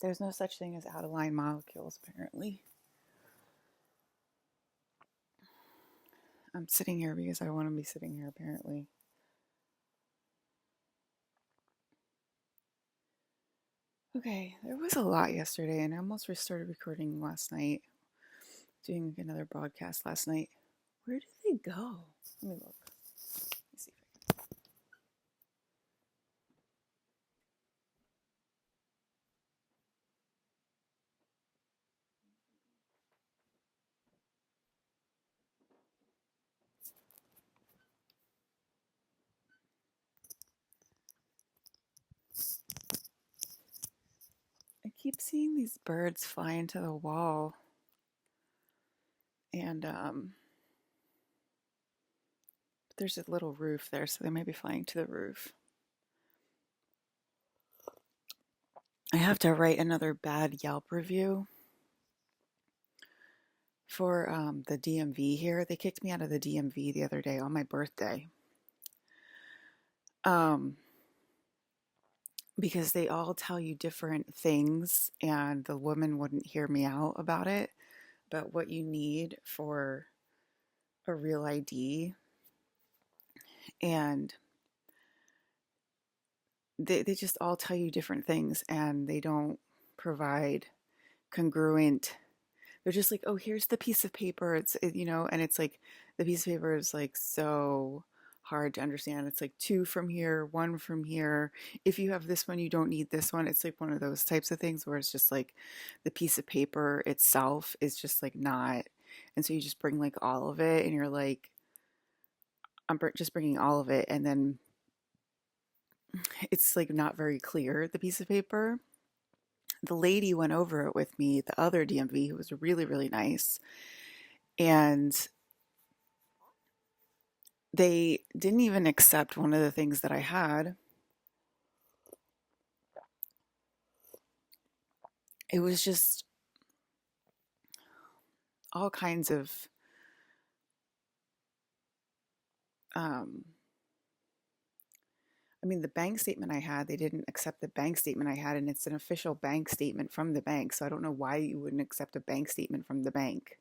There's no such thing as out of line molecules, apparently. I'm sitting here because I want to be sitting here, apparently. Okay, there was a lot yesterday, and I almost restarted recording last night, doing another broadcast last night. Where did they go? Let me look. Let me see if I keep seeing these birds fly into the wall, and there's a little roof there, so they might be flying to the roof. I have to write another bad Yelp review for the DMV here. They kicked me out of the DMV the other day on my birthday. Because they all tell you different things, and the woman wouldn't hear me out about it, about what you need for a real ID. And they just all tell you different things, and they don't provide congruent. They're just like, oh, here's the piece of paper. And it's like the piece of paper is like so hard to understand. It's like two from here, one from here. If you have this one, you don't need this one. It's like one of those types of things where it's just like the piece of paper itself is just like not. And so you just bring like all of it, and you're like, just bringing all of it. And then it's like not very clear, the piece of paper. The lady went over it with me, the other DMV, who was really, really nice. And they didn't even accept one of the things that I had. It was just all kinds of the bank statement I had, they didn't accept the bank statement I had, and it's an official bank statement from the bank. So I don't know why you wouldn't accept a bank statement from the bank.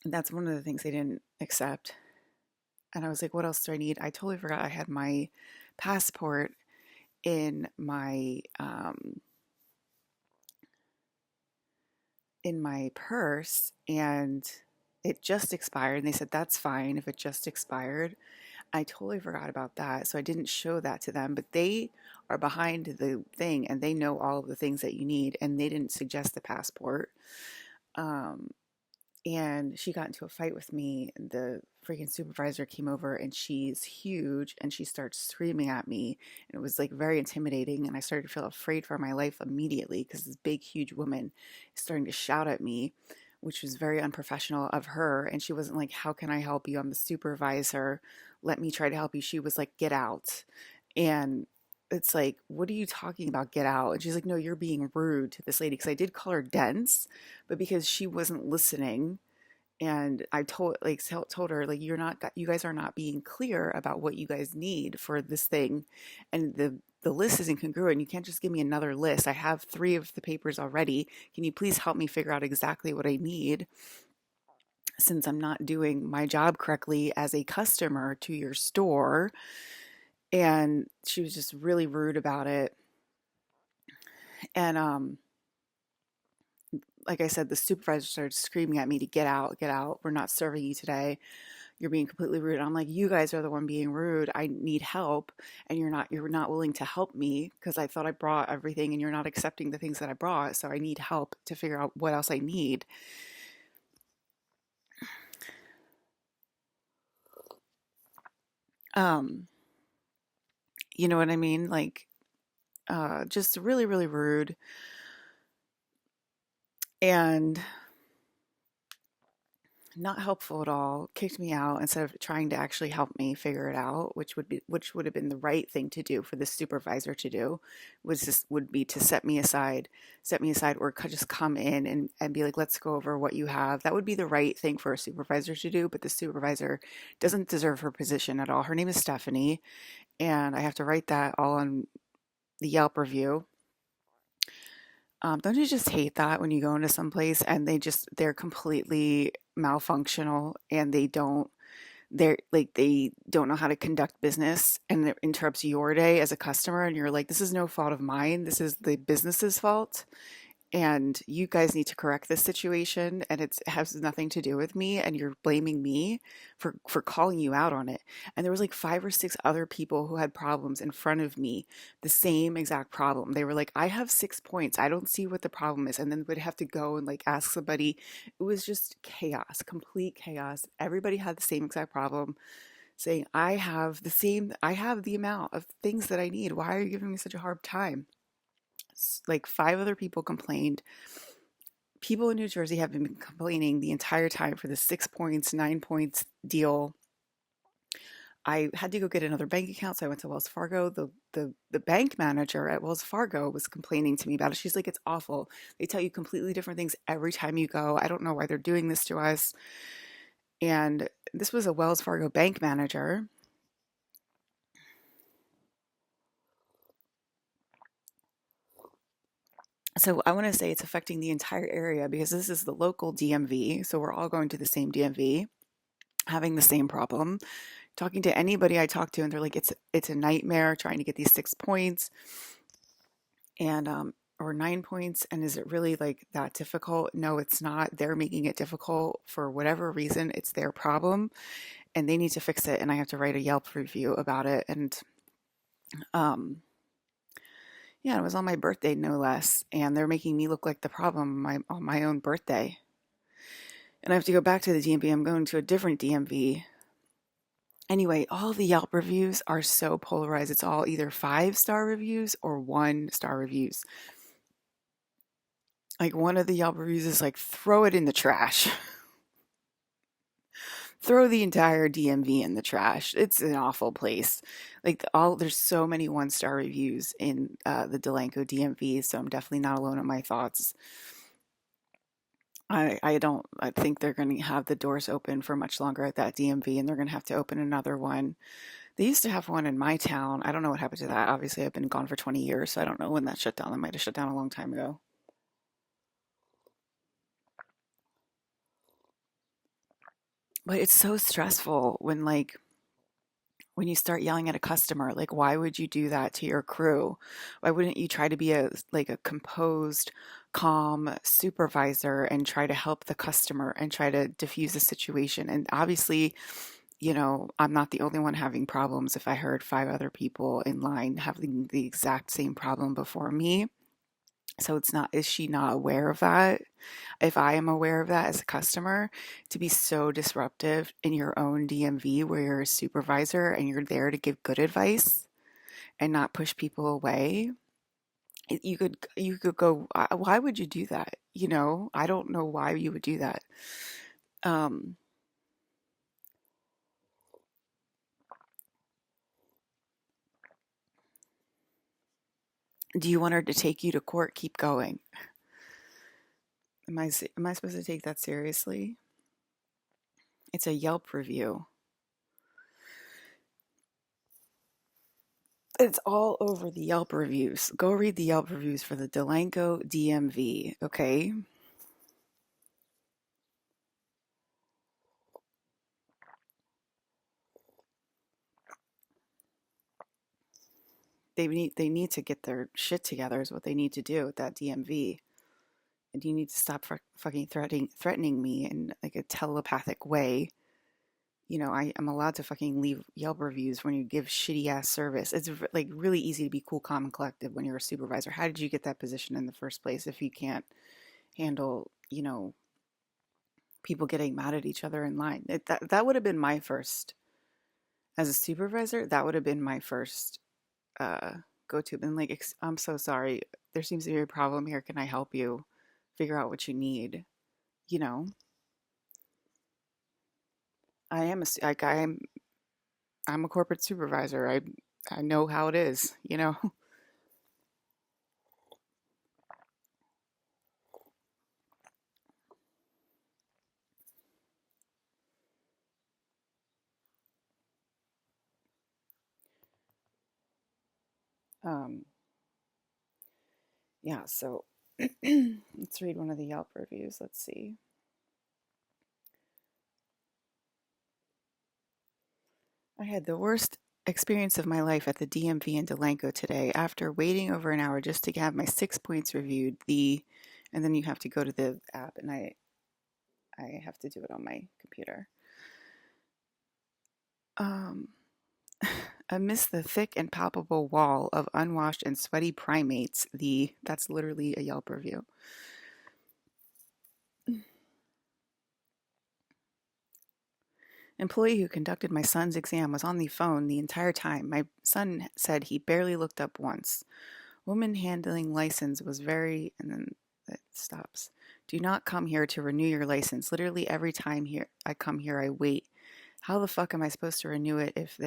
That's one of the things they didn't accept. And I was like, what else do I need? I totally forgot I had my passport in my purse, and it just expired. And they said that's fine if it just expired. I totally forgot about that, so I didn't show that to them. But they are behind the thing, and they know all of the things that you need, and they didn't suggest the passport. And she got into a fight with me. The freaking supervisor came over, and she's huge, and she starts screaming at me, and it was like very intimidating, and I started to feel afraid for my life immediately because this big huge woman is starting to shout at me, which was very unprofessional of her. And she wasn't like, how can I help you? I'm the supervisor, let me try to help you. She was like, get out. And it's like, what are you talking about, get out? And she's like, no, you're being rude to this lady. Because I did call her dense, but because she wasn't listening, and I told her, like, you guys are not being clear about what you guys need for this thing, and the list isn't congruent. You can't just give me another list. I have 3 of the papers already. Can you please help me figure out exactly what I need, since I'm not doing my job correctly as a customer to your store? And she was just really rude about it. And like I said, the supervisor started screaming at me to get out, get out. We're not serving you today. You're being completely rude. I'm like, you guys are the one being rude. I need help, and you're not willing to help me because I thought I brought everything, and you're not accepting the things that I brought. So I need help to figure out what else I need. Um, you know what I mean? Like, just really, really rude. And not helpful at all, kicked me out instead of trying to actually help me figure it out, which would have been the right thing to do for the supervisor to do, would be to set me aside, or just come in and be like, let's go over what you have. That would be the right thing for a supervisor to do, but the supervisor doesn't deserve her position at all. Her name is Stephanie, and I have to write that all on the Yelp review. Don't you just hate that when you go into some place and they're completely malfunctional and they don't know how to conduct business, and it interrupts your day as a customer, and you're like, this is no fault of mine, this is the business's fault, and you guys need to correct this situation, and it has nothing to do with me, and you're blaming me for calling you out on it. And there was like five or six other people who had problems in front of me, the same exact problem. They were like, I have 6 points, I don't see what the problem is, and then would have to go and like ask somebody. It was just chaos, complete chaos. Everybody had the same exact problem, saying, I have the amount of things that I need, why are you giving me such a hard time? Like five other people complained. People in New Jersey have been complaining the entire time for the 6 points, 9 points deal. I had to go get another bank account, so I went to Wells Fargo. The bank manager at Wells Fargo was complaining to me about it. She's like, it's awful. They tell you completely different things every time you go. I don't know why they're doing this to us. And this was a Wells Fargo bank manager. So I want to say it's affecting the entire area because this is the local DMV. So we're all going to the same DMV, having the same problem. Talking to anybody I talk to, and they're like, it's a nightmare trying to get these 6 points and or 9 points. And is it really like that difficult? No, it's not. They're making it difficult for whatever reason. It's their problem, and they need to fix it. And I have to write a Yelp review about it. And um, yeah, it was on my birthday, no less. And they're making me look like the problem on my own birthday. And I have to go back to the DMV. I'm going to a different DMV. Anyway, all the Yelp reviews are so polarized. It's all either 5-star reviews or 1-star reviews. Like one of the Yelp reviews is like, throw it in the trash. Throw the entire DMV in the trash. It's an awful place. There's so many 1-star reviews in the Delanco DMV, so I'm definitely not alone in my thoughts. I think they're going to have the doors open for much longer at that DMV, and they're going to have to open another one. They used to have one in my town. I don't know what happened to that. Obviously, I've been gone for 20 years, so I don't know when that shut down. It might have shut down a long time ago. But it's so stressful when you start yelling at a customer. Like, why would you do that to your crew? Why wouldn't you try to be a composed, calm supervisor and try to help the customer and try to diffuse the situation? And obviously, I'm not the only one having problems. If I heard five other people in line having the exact same problem before me. So it's not, is she not aware of that? If I am aware of that as a customer, to be so disruptive in your own DMV where you're a supervisor and you're there to give good advice and not push people away, you could go, why would you do that? I don't know why you would do that. Um, do you want her to take you to court? Keep going. Am I supposed to take that seriously? It's a Yelp review. It's all over the Yelp reviews. Go read the Yelp reviews for the Delanco DMV, okay? They need to get their shit together is what they need to do at that DMV. And you need to stop fucking threatening me in like a telepathic way. I am allowed to fucking leave Yelp reviews when you give shitty ass service. It's like really easy to be cool, calm, and collected when you're a supervisor. How did you get that position in the first place if you can't handle, people getting mad at each other in line? That would have been my first, as a supervisor, that would have been my first uh, go to. Been like, I'm so sorry. There seems to be a problem here. Can I help you figure out what you need? You know, I am a like I'm a corporate supervisor. I know how it is. Um, Yeah, so let's read one of the Yelp reviews. Let's see. I had the worst experience of my life at the DMV in Delanco today. After waiting over an hour just to have my 6 points reviewed, and then you have to go to the app, and I have to do it on my computer. Amidst the thick and palpable wall of unwashed and sweaty primates, that's literally a Yelp review. Employee who conducted my son's exam was on the phone the entire time. My son said he barely looked up once. Woman handling license was very, and then it stops. Do not come here to renew your license. Literally every time I come here, I wait. How the fuck am I supposed to renew it if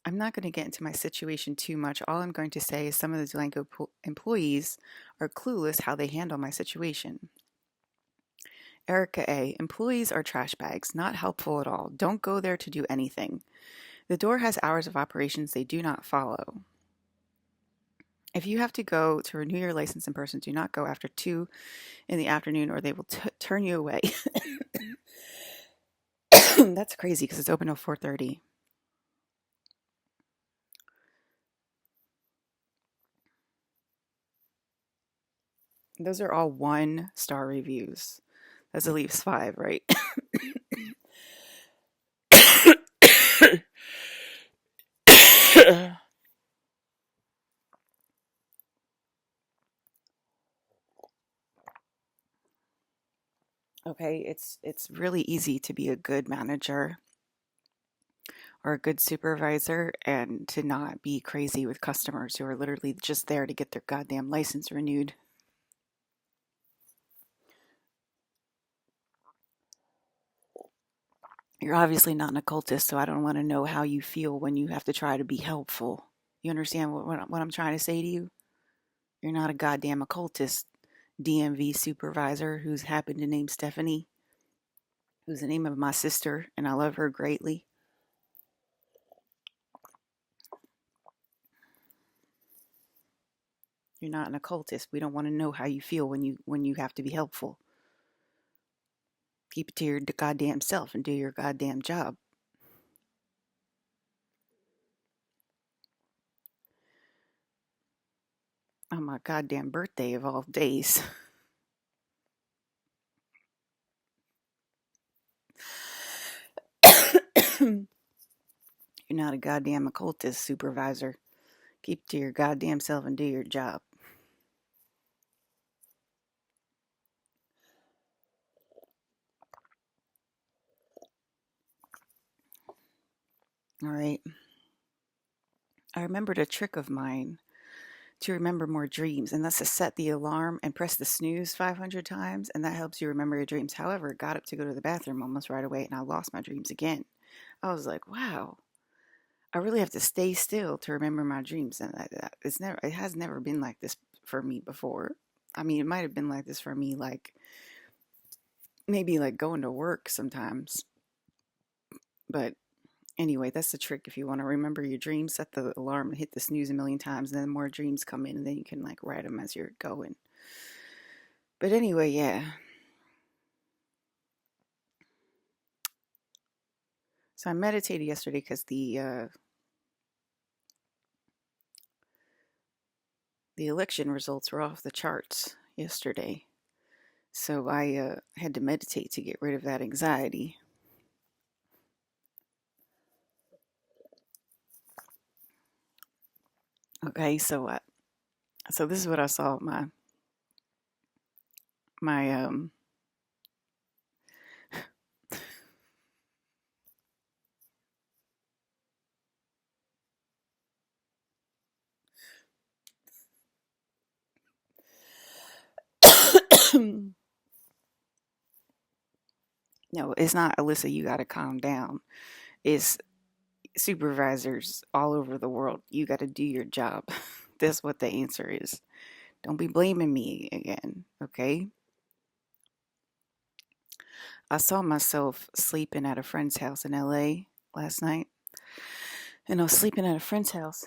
I'm not going to get into my situation too much. All I'm going to say is some of the Delanco employees are clueless how they handle my situation. Erica A. Employees are trash bags, not helpful at all. Don't go there to do anything. The door has hours of operations they do not follow. If you have to go to renew your license in person, do not go after 2 in the afternoon or they will turn you away. That's crazy because it's open till 4:30. Those are all 1-star reviews. That's at least 5, right? Okay, it's really easy to be a good manager or a good supervisor and to not be crazy with customers who are literally just there to get their goddamn license renewed. You're obviously not an occultist, so I don't want to know how you feel when you have to try to be helpful. You understand what I'm trying to say to you? You're not a goddamn occultist, DMV supervisor who's happened to name Stephanie, who's the name of my sister, and I love her greatly. You're not an occultist. We don't want to know how you feel when you have to be helpful. Keep it to your goddamn self and do your goddamn job. On my goddamn birthday of all days. You're not a goddamn occultist, supervisor. Keep to your goddamn self and do your job. All right. I remembered a trick of mine to remember more dreams, and that's to set the alarm and press the snooze 500 times, and that helps you remember your dreams. However, I got up to go to the bathroom almost right away, and I lost my dreams again. I was like, wow, I really have to stay still to remember my dreams, and it has never been like this for me before. I mean, it might have been like this for me, like maybe like going to work sometimes, but anyway, that's the trick. If you want to remember your dreams, set the alarm and hit the snooze a million times, and then more dreams come in, and then you can like write them as you're going. But anyway, yeah. So I meditated yesterday because the election results were off the charts yesterday. So I had to meditate to get rid of that anxiety. Okay, so this is what I saw. My no, it's not Alyssa. You got to calm down. It's supervisors all over the world. You got to do your job. That's what the answer is. Don't be blaming me again, okay? I saw myself sleeping at a friend's house in LA last night. And I was sleeping at a friend's house.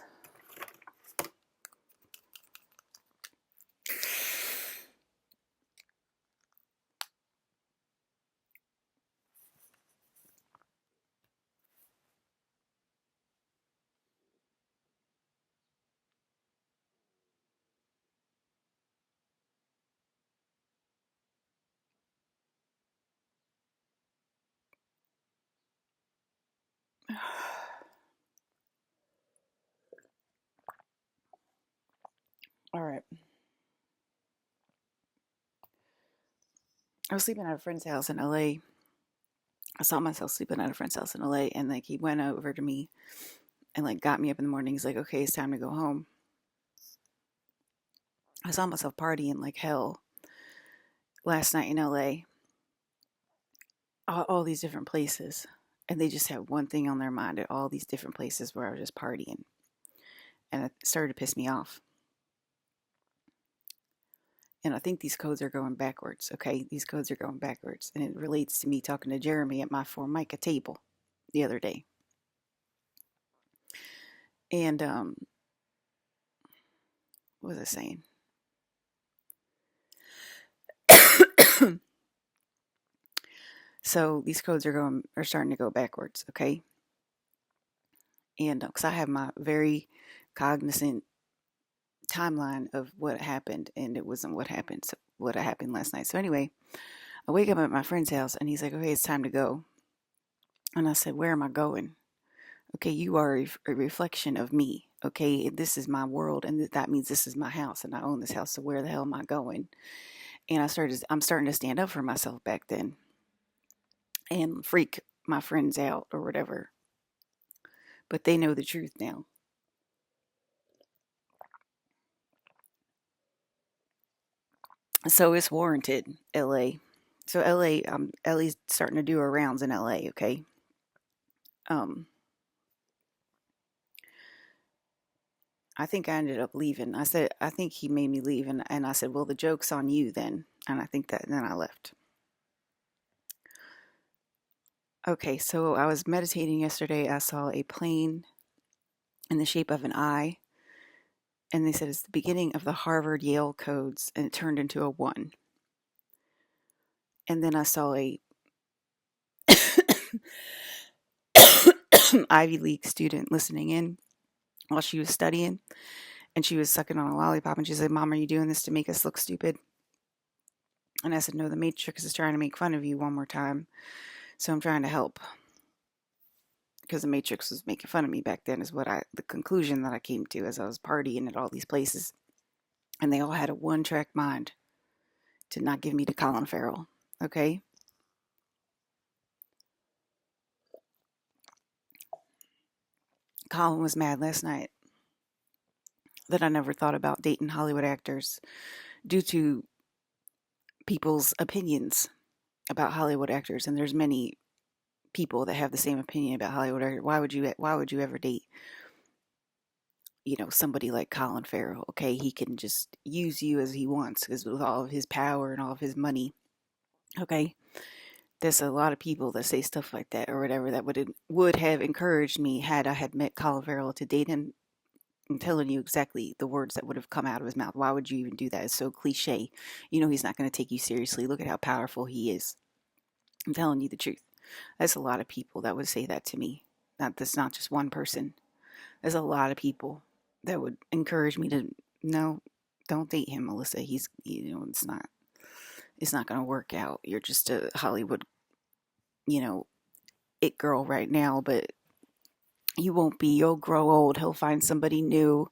I was sleeping at a friend's house in LA. I saw myself sleeping at a friend's house in LA, and like he went over to me and like got me up in the morning. He's like, "Okay, it's time to go home." I saw myself partying like hell last night in LA, all these different places, and they just had one thing on their mind at all these different places where I was just partying, and it started to piss me off. And I think these codes are going backwards. Okay, these codes are going backwards, and it relates to me talking to Jeremy at my Formica table the other day. And what was I saying? So these codes are starting to go backwards. Okay, and because I have my very cognizant timeline of what happened, and it wasn't what happened last night. So anyway, I wake up at my friend's house, and he's like, "Okay, it's time to go." And I said, "Where am I going?" Okay, you are a reflection of me. Okay, this is my world, and that means this is my house, and I own this house. So where the hell am I going? And I'm starting to stand up for myself back then, and freak my friends out or whatever. But they know the truth now. So it's warranted, LA. So LA's starting to do her rounds in LA. Okay. Um, I think I ended up leaving. I think he made me leave, and I said, well, the joke's on you then. And I think that then I left. Okay, so I was meditating yesterday. I saw a plane in the shape of an eye, and they said it's the beginning of the Harvard Yale codes, and it turned into a one. And then I saw a Ivy League student listening in while she was studying, and she was sucking on a lollipop, and she said, "Mom, are you doing this to make us look stupid?" And I said, "No, the Matrix is trying to make fun of you one more time, so I'm trying to help." Because the Matrix was making fun of me back then, is the conclusion that I came to as I was partying at all these places, and they all had a one-track mind to not give me to Colin Farrell. Okay. Colin was mad last night that I never thought about dating Hollywood actors due to people's opinions about Hollywood actors, and there's many people that have the same opinion about Hollywood actors. Why would you ever date, somebody like Colin Farrell? Okay, he can just use you as he wants because with all of his power and all of his money. Okay, there's a lot of people that say stuff like that or whatever that would have encouraged me had I had met Colin Farrell to date him. I'm telling you exactly the words that would have come out of his mouth. Why would you even do that? It's so cliche. He's not going to take you seriously. Look at how powerful he is. I'm telling you the truth. There's a lot of people that would say that to me. That's not just one person. There's a lot of people that would encourage me to, no, don't date him, Melissa. It's not going to work out. You're just a Hollywood, it girl right now, but you won't be. You'll grow old. He'll find somebody new.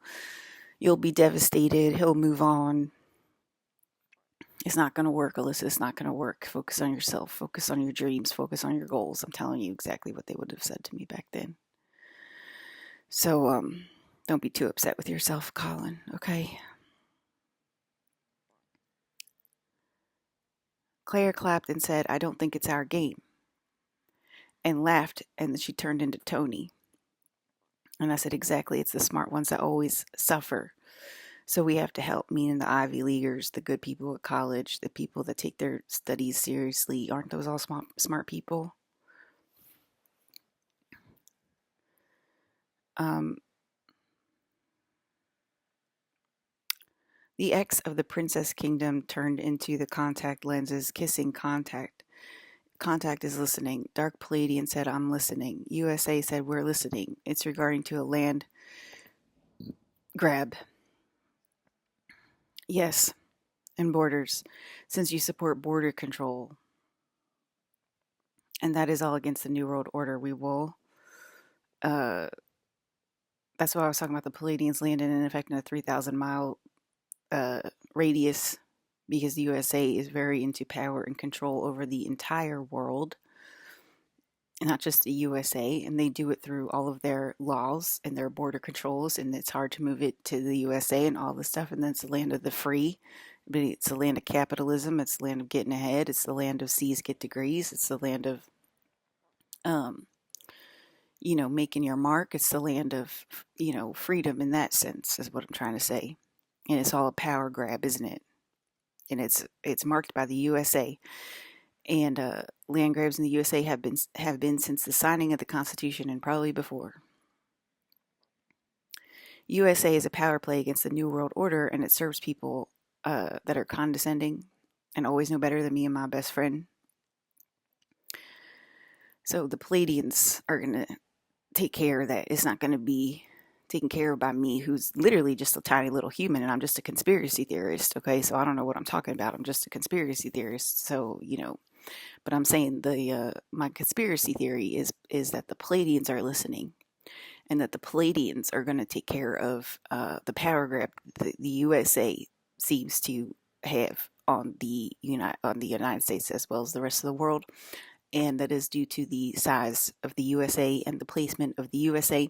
You'll be devastated. He'll move on. It's not going to work, Alyssa. It's not going to work. Focus on yourself. Focus on your dreams. Focus on your goals. I'm telling you exactly what they would have said to me back then. So, don't be too upset with yourself, Colin, okay? Claire clapped and said, I don't think it's our game, and laughed, and then she turned into Tony. And I said, exactly, it's the smart ones that always suffer. So we have to help, meaning the Ivy Leaguers, the good people at college, the people that take their studies seriously. Aren't those all smart people? The X of the Princess Kingdom turned into the contact lenses, kissing contact. Contact is listening. Dark Palladian said, I'm listening. USA said, we're listening. It's regarding to a land grab. Yes, and borders, since you support border control. And that is all against the New World Order. We will, that's why I was talking about the Palladians landing and affecting a 3,000 mile radius because the USA is very into power and control over the entire world, not just the USA, and they do it through all of their laws and their border controls, and it's hard to move it to the USA and all this stuff, and then it's the land of the free, but it's the land of capitalism, it's the land of getting ahead, it's the land of C's get degrees, it's the land of um, making your mark. It's the land of, freedom in that sense, is what I'm trying to say. And it's all a power grab, isn't it? And it's marked by the USA. And land grabs in the USA have been since the signing of the Constitution and probably before. USA is a power play against the New World Order, and it serves people that are condescending and always know better than me and my best friend. So the Pleiadians are going to take care of that. It's not going to be taken care of by me, who's literally just a tiny little human, and I'm just a conspiracy theorist. Okay, so I don't know what I'm talking about. I'm just a conspiracy theorist. So but I'm saying my conspiracy theory is that the Pleiadians are listening, and that the Pleiadians are going to take care of the power grab the USA seems to have on the United States as well as the rest of the world. And that is due to the size of the USA and the placement of the USA,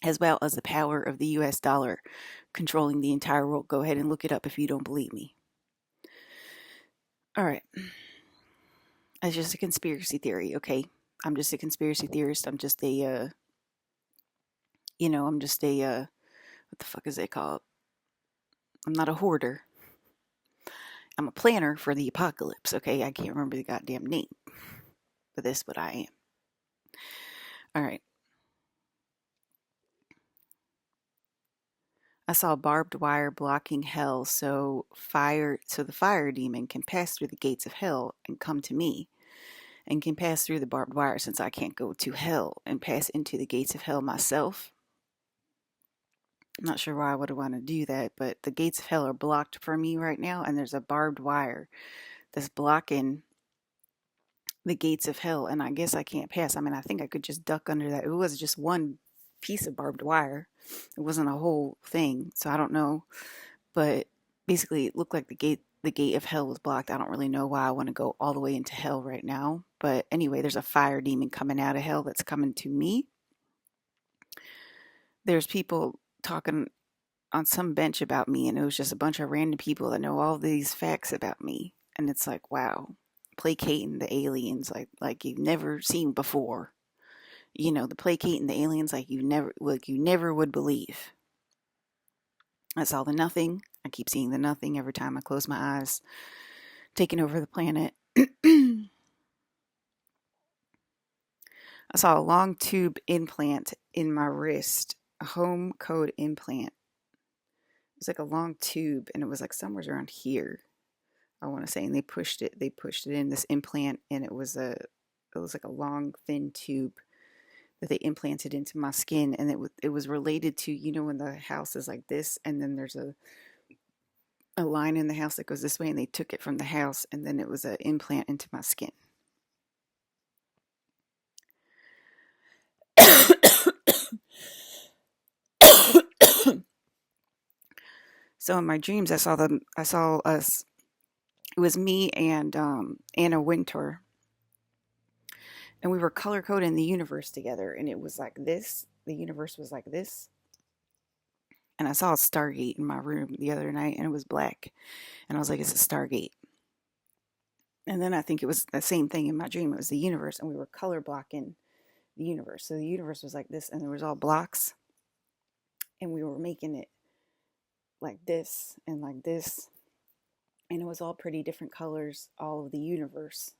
as well as the power of the US dollar controlling the entire world. Go ahead and look it up if you don't believe me. All right. It's just a conspiracy theory, okay? I'm just a conspiracy theorist. I'm just a, what the fuck is it called? I'm not a hoarder. I'm a planner for the apocalypse, okay? I can't remember the goddamn name, but that's what I am. All right. I saw barbed wire blocking hell so the fire demon can pass through the gates of hell and come to me, and can pass through the barbed wire since I can't go to hell and pass into the gates of hell myself. I'm not sure why I would want to do that, but the gates of hell are blocked for me right now, and there's a barbed wire that's blocking the gates of hell, and I guess I can't pass. I mean, I think I could just duck under that. It was just one piece of barbed wire. It wasn't a whole thing, so I don't know. But basically, it looked like the gate of hell was blocked. I don't really know why I want to go all the way into hell right now. But anyway, there's a fire demon coming out of hell that's coming to me. There's people talking on some bench about me, and it was just a bunch of random people that know all these facts about me. And it's like, wow, placating the aliens like you've never seen before. The placating the aliens like you never would believe. I saw the nothing. I keep seeing the nothing every time I close my eyes, taking over the planet. I saw a long tube implant in my wrist, a home code implant. It was like a long tube, and it was like somewhere around here, I want to say, and they pushed it in this implant, and it was like a long thin tube that they implanted into my skin, and it was related to, when the house is like this, and then there's a line in the house that goes this way, and they took it from the house, and then it was an implant into my skin. So in my dreams, I saw us. It was me and Anna Wintour, and we were color coding the universe together, and it was like this. The universe was like this. And I saw a Stargate in my room the other night, and it was black. And I was like, it's a Stargate. And then I think it was the same thing in my dream. It was the universe, and we were color blocking the universe. So the universe was like this, and there was all blocks. And we were making it like this and like this. And it was all pretty different colors, all of the universe.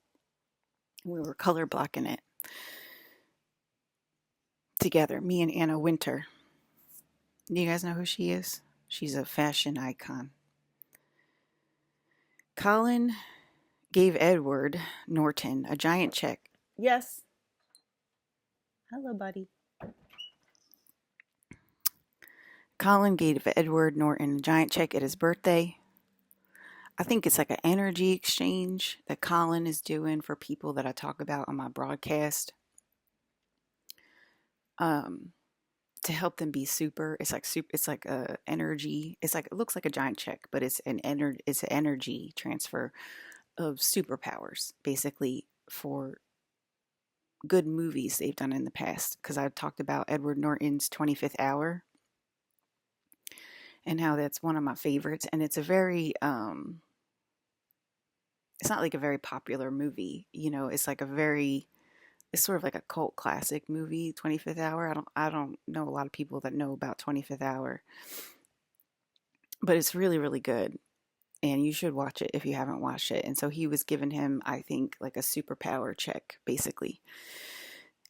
And we were color blocking it together, me and Anna Wintour. Do you guys know who she is? She's a fashion icon. Colin gave Edward Norton a giant check. Yes. Hello, buddy. Colin gave Edward Norton a giant check at his birthday. I think it's like an energy exchange that Colin is doing for people that I talk about on my broadcast. To to help them be super. It's like super. It's like a energy. It's like it looks like a giant check, but it's an energy transfer of superpowers, basically for good movies they've done in the past. Because I've talked about Edward Norton's 25th Hour and how that's one of my favorites, and it's a very it's not like a very popular movie. It's like a very it's sort of like a cult classic movie, 25th Hour. I don't know a lot of people that know about 25th Hour, but it's really really good, and you should watch it if you haven't watched it. And so he was giving him, I think, like a superpower check basically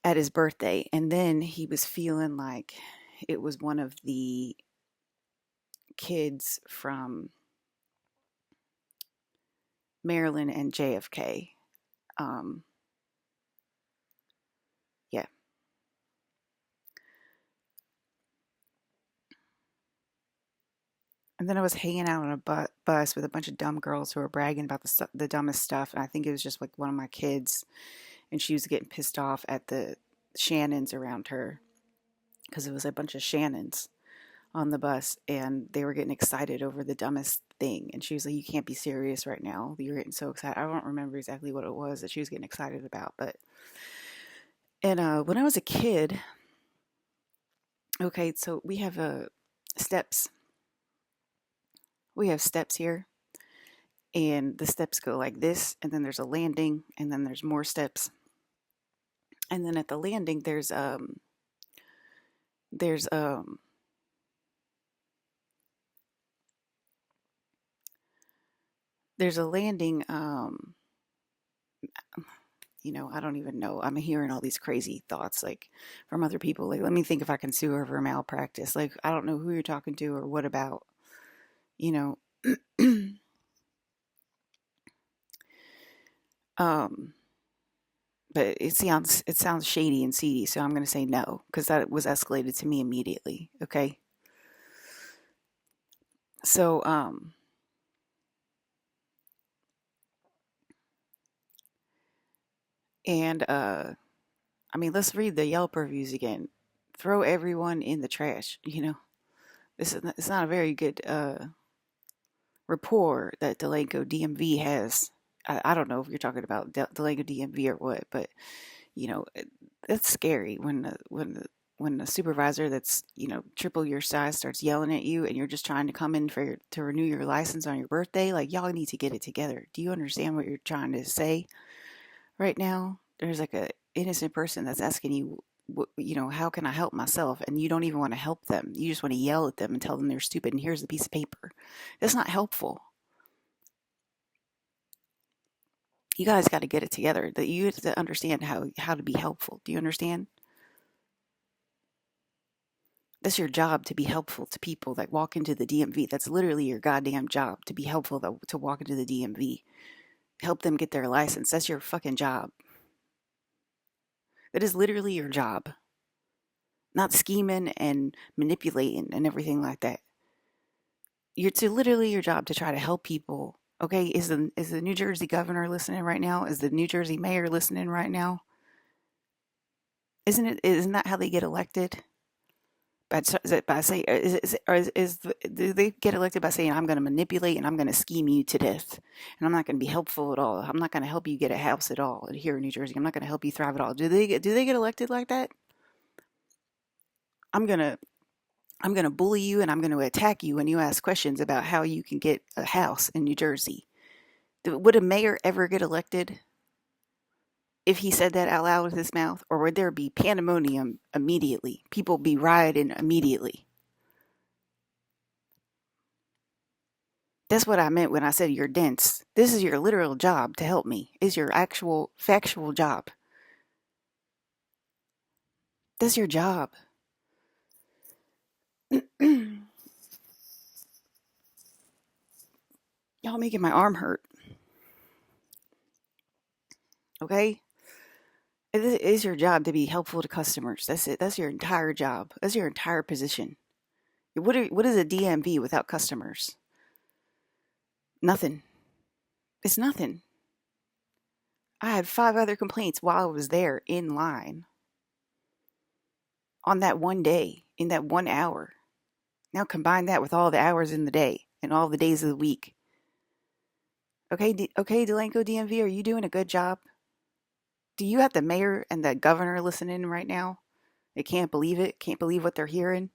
at his birthday, and then he was feeling like it was one of the kids from Maryland and JFK. Yeah. And then I was hanging out on a bus with a bunch of dumb girls who were bragging about the dumbest stuff. And I think it was just like one of my kids. And she was getting pissed off at the Shannons around her because it was a bunch of Shannons on the bus. And they were getting excited over the dumbest thing. And she was like, "You can't be serious right now. You're getting so excited." I don't remember exactly what it was that she was getting excited about. And when I was a kid, okay, so we have steps. We have steps here, and the steps go like this, and then there's a landing, and then there's more steps, and then at the landing there's there's a landing. I don't even know. I'm hearing all these crazy thoughts like from other people. Like, let me think if I can sue her for malpractice. Like, I don't know who you're talking to or what about. You know, um, but it sounds shady and seedy, so I'm going to say no because that was escalated to me immediately. Okay, so and I mean, let's read the Yelp reviews again. Throw everyone in the trash. It's not a very good rapport that Delanco DMV has. I don't know if you're talking about Delanco DMV or what, but that's scary when the supervisor that's triple your size starts yelling at you and you're just trying to come in to renew your license on your birthday. Like, y'all need to get it together. Do you understand what you're trying to say right now? There's like a innocent person that's asking you, how can I help myself? And you don't even want to help them. You just want to yell at them and tell them they're stupid. And here's the piece of paper. That's not helpful. You guys got to get it together. That you have to understand how to be helpful. Do you understand? That's your job, to be helpful to people that walk into the DMV. That's literally your goddamn job, to be helpful to walk into the DMV. Help them get their license. That's your fucking job. That is literally your job. Not scheming and manipulating and everything like that. It's literally your job to try to help people. Okay, is the New Jersey governor listening right now? Is the New Jersey mayor listening right now? Isn't that how they get elected? By saying, do they get elected by saying, "I'm going to manipulate and I'm going to scheme you to death, and I'm not going to be helpful at all. I'm not going to help you get a house at all here in New Jersey. I'm not going to help you thrive at all." Do they get elected like that? I'm gonna I'm gonna bully you and I'm going to attack you when you ask questions about how you can get a house in New Jersey. Would a mayor ever get elected if he said that out loud with his mouth, or would there be pandemonium immediately? People be rioting immediately. That's what I meant when I said you're dense. This is your literal job to help me. Is your actual factual job. That's your job. Y'all making my arm hurt. Okay? It is your job to be helpful to customers. That's it. That's your entire job. That's your entire position. What is a DMV without customers? Nothing. It's nothing. I had 5 other complaints while I was there in line on that one day. in that 1 hour. Now combine that with all the hours in the day and all the days of the week. Okay, okay, Delanco DMV, are you doing a good job? Do you have the mayor and the governor listening right now? They can't believe it, can't believe what they're hearing.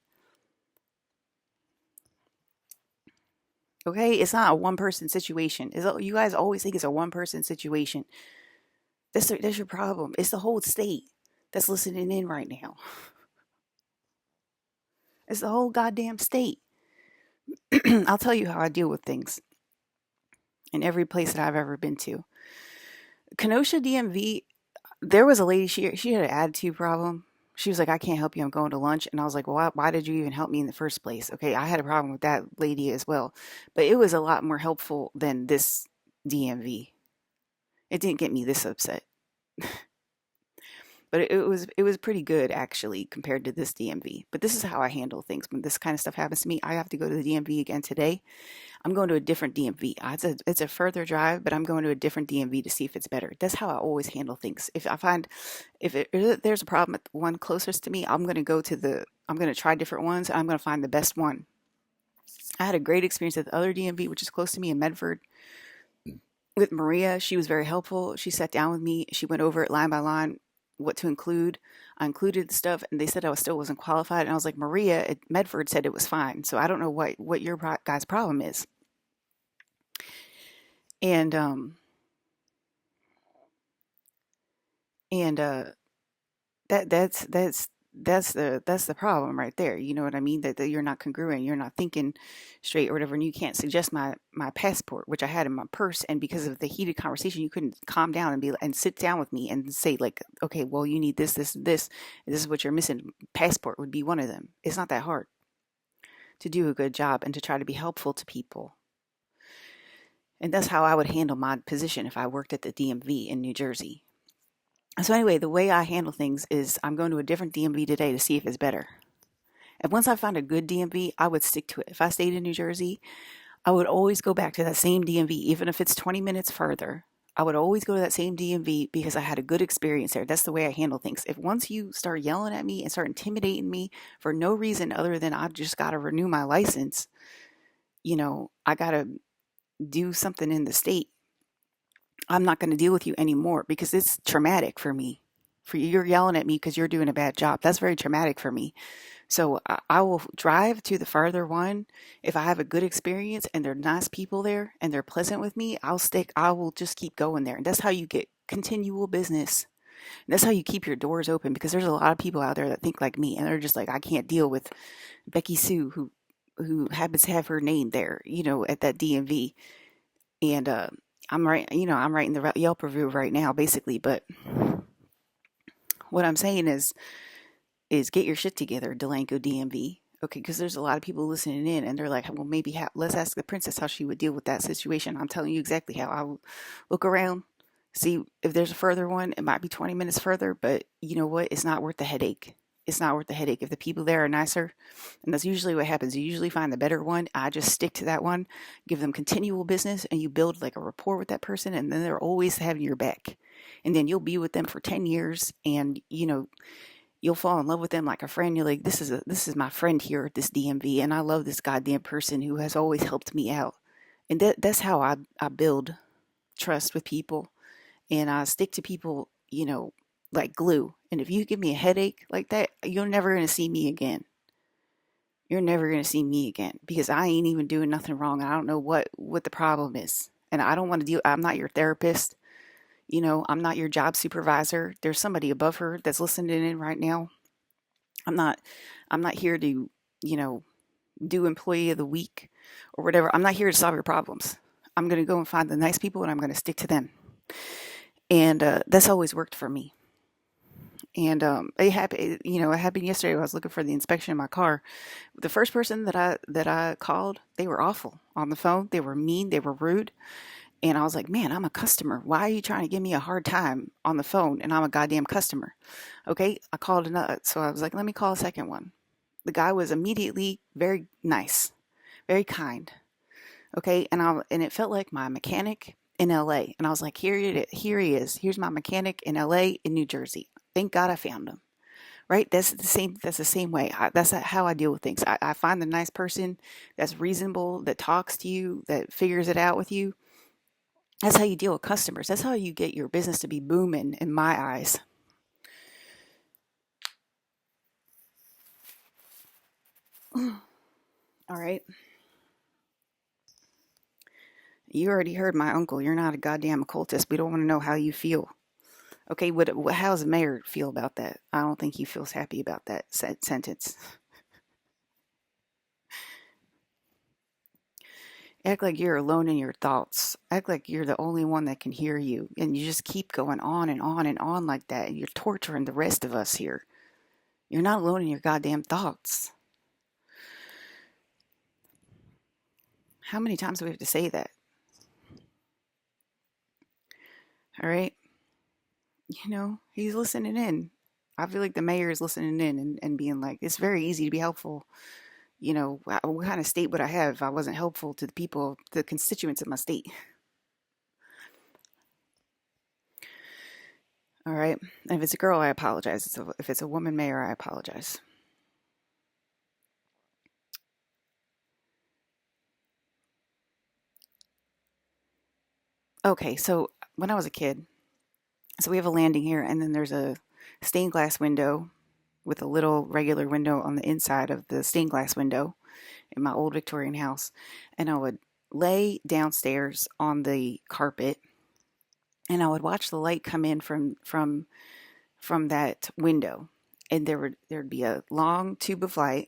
Okay, it's not a one-person situation. You guys always think it's a one-person situation. That's your problem. It's the whole state that's listening in right now. It's the whole goddamn state. I'll tell you how I deal with things in every place that I've ever been to. Kenosha DMV, there was a lady, she had an attitude problem. She was like, I can't help you, I'm going to lunch. And I was like, well, why did you even help me in the first place? Okay, I had a problem with that lady as well. But it was a lot more helpful than this DMV. It didn't get me this upset. But it was pretty good actually compared to this DMV. But this is how I handle things. When this kind of stuff happens to me, I have to go to the DMV again today. I'm going to a different DMV. It's a further drive, but I'm going to a different DMV to see if it's better. That's how I always handle things. If I find if there's a problem at the one closest to me, I'm going to try different ones. And I'm going to find the best one. I had a great experience at the other DMV, which is close to me in Medford, with Maria. She was very helpful. She sat down with me. She went over it line by line, what to include. I included the stuff, and they said I still wasn't qualified. And I was like, Maria at Medford said it was fine. So I don't know what your guy's problem is. And that's the problem right there. You know what I mean? That you're not congruent, you're not thinking straight or whatever, and you can't suggest my passport, which I had in my purse, and because of the heated conversation, you couldn't calm down and sit down with me and say like, okay, well, you need this, and this is what you're missing. Passport would be one of them. It's not that hard to do a good job and to try to be helpful to people. And that's how I would handle my position if I worked at the DMV in New Jersey. So anyway, the way I handle things is I'm going to a different DMV today to see if it's better. And once I found a good DMV, I would stick to it. If I stayed in New Jersey, I would always go back to that same DMV, even if it's 20 minutes further. I would always go to that same DMV because I had a good experience there. That's the way I handle things. If once you start yelling at me and start intimidating me for no reason other than I've just got to renew my license, I got to do something in the state, I'm not going to deal with you anymore because it's traumatic for me. You're yelling at me because you're doing a bad job. That's very traumatic for me. So I will drive to the farther one. If I have a good experience and there are nice people there and they're pleasant with me, I will just keep going there. And that's how you get continual business. And that's how you keep your doors open, because there's a lot of people out there that think like me and they're just like, I can't deal with Becky Sue who happens to have her name there, at that DMV. And I'm writing the Yelp review right now, basically. But what I'm saying is get your shit together, Delanco DMV. Okay, because there's a lot of people listening in, and they're like, well, maybe let's ask the princess how she would deal with that situation. I'm telling you exactly how I would look around, see if there's a further one. It might be 20 minutes further, but you know what? It's not worth the headache. It's not worth the headache. If the people there are nicer, and that's usually what happens, you usually find the better one. I just stick to that one, give them continual business, and you build like a rapport with that person, and then they're always having your back. And then you'll be with them for 10 years, and you'll fall in love with them like a friend. You're like, this is my friend here at this DMV, and I love this goddamn person who has always helped me out. And that's how I build trust with people, and I stick to people, like glue. And if you give me a headache like that, you're never going to see me again. You're never going to see me again because I ain't even doing nothing wrong. I don't know what the problem is. And I don't want to deal. I'm not your therapist. I'm not your job supervisor. There's somebody above her that's listening in right now. I'm not here to, do employee of the week or whatever. I'm not here to solve your problems. I'm going to go and find the nice people and I'm going to stick to them. And that's always worked for me. And it happened yesterday. I was looking for the inspection in my car. The first person that I called, they were awful on the phone. They were mean. They were rude. And I was like, man, I'm a customer. Why are you trying to give me a hard time on the phone? And I'm a goddamn customer. Okay, I called another. So I was like, let me call a second one. The guy was immediately very nice, very kind. Okay, and it felt like my mechanic in LA. And I was like, here he is. Here's my mechanic in LA, in New Jersey. Thank God I found him. right? That's the same way. That's how I deal with things. I find the nice person that's reasonable, that talks to you, that figures it out with you. That's how you deal with customers. That's how you get your business to be booming in my eyes. All right. You already heard my uncle. You're not a goddamn occultist. We don't want to know how you feel. Okay, how does the mayor feel about that? I don't think he feels happy about that sentence. Act like you're alone in your thoughts. Act like you're the only one that can hear you. And you just keep going on and on and on like that. And you're torturing the rest of us here. You're not alone in your goddamn thoughts. How many times do we have to say that? All right. He's listening in. I feel like the mayor is listening in and being like, it's very easy to be helpful. What kind of state would I have if I wasn't helpful to the people, the constituents of my state? All right. And if it's a girl, I apologize. If it's a woman mayor, I apologize. Okay. So when I was a kid, so we have a landing here, and then there's a stained glass window with a little regular window on the inside of the stained glass window in my old Victorian house. And I would lay downstairs on the carpet and I would watch the light come in from that window. And there'd be a long tube of light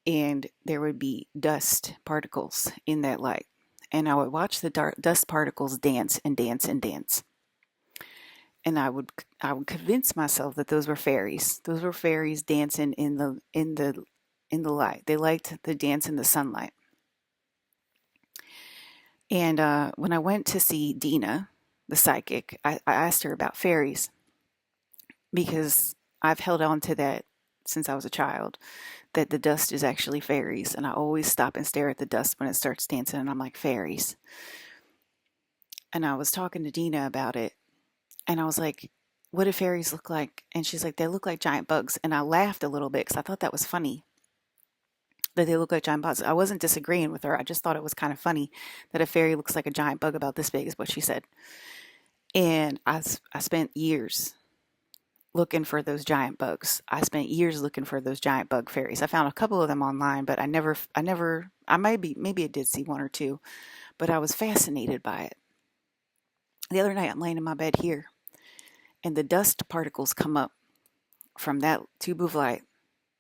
and there would be dust particles in that light. And I would watch the dust particles dance and dance and dance. And I would convince myself that those were fairies. Those were fairies dancing in the light. They liked the dance in the sunlight. And when I went to see Dina, the psychic, I asked her about fairies because I've held on to that since I was a child, that the dust is actually fairies. And I always stop and stare at the dust when it starts dancing, and I'm like, fairies. And I was talking to Dina about it, and I was like, what do fairies look like? And she's like, they look like giant bugs. And I laughed a little bit because I thought that was funny, that they look like giant bugs. I wasn't disagreeing with her. I just thought it was kind of funny that a fairy looks like a giant bug about this big, is what she said. And I spent years looking for those giant bugs. I spent years looking for those giant bug fairies. I found a couple of them online, but maybe I did see one or two, but I was fascinated by it. The other night I'm laying in my bed here and the dust particles come up from that tube of light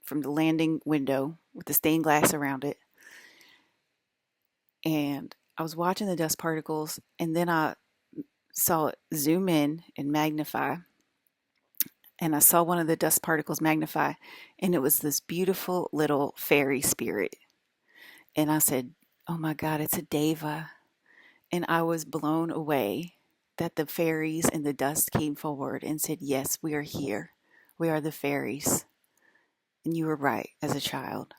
from the landing window with the stained glass around it. And I was watching the dust particles, and then I saw it zoom in and magnify. And I saw one of the dust particles magnify, and it was this beautiful little fairy spirit. And I said, oh my God, it's a deva. And I was blown away that the fairies in the dust came forward and said, yes, we are here. We are the fairies. And you were right as a child.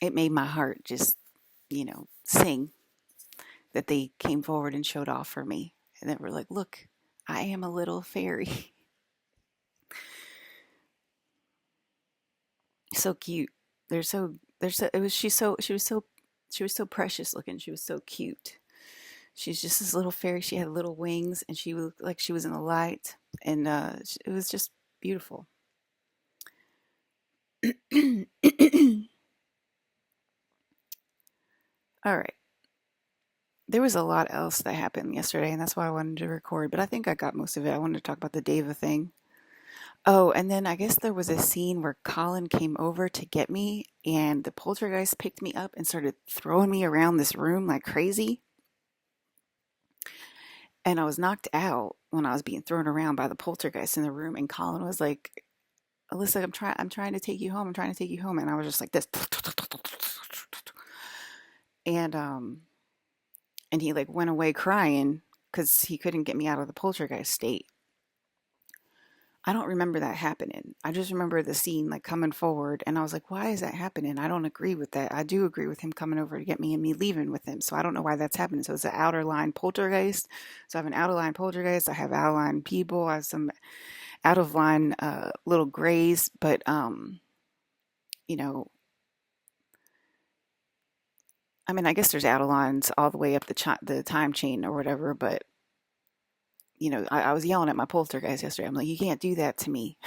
It made my heart just, sing that they came forward and showed off for me. And they were like, look, I am a little fairy. So cute. She was so precious looking. She was so cute. She's just this little fairy. She had little wings and she looked like she was in the light. And it was just beautiful. All right. There was a lot else that happened yesterday, and that's why I wanted to record, but I think I got most of it. I wanted to talk about the Deva thing. Oh, and then I guess there was a scene where Colin came over to get me, and the poltergeist picked me up and started throwing me around this room like crazy. And I was knocked out when I was being thrown around by the poltergeist in the room, and Colin was like, Alyssa, I'm trying to take you home. I'm trying to take you home. And I was just like this. And he like went away crying because he couldn't get me out of the poltergeist state. I don't remember that happening. I just remember the scene like coming forward, and I was like, why is that happening? I don't agree with that. I do agree with him coming over to get me and me leaving with him. So I don't know why that's happening. So it's an outer line poltergeist. So I have an outer line poltergeist. I have out of line people. I have some out of line little grays, but you know, I mean, I guess there's out of lines all the way up the time chain or whatever, but I was yelling at my poltergeist yesterday. I'm like, you can't do that to me.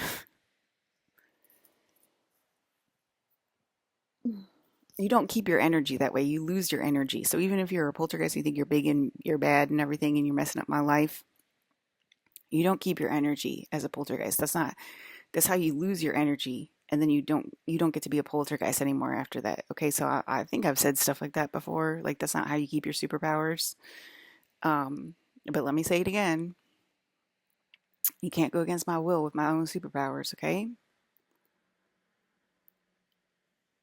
You don't keep your energy that way. You lose your energy. So even if you're a poltergeist, you think you're big and you're bad and everything, and you're messing up my life, you don't keep your energy as a poltergeist. That's how you lose your energy. And then you don't get to be a poltergeist anymore after that. Okay, so I think I've said stuff like that before. Like that's not how you keep your superpowers. Um, but let me say it again. You can't go against my will with my own superpowers, okay?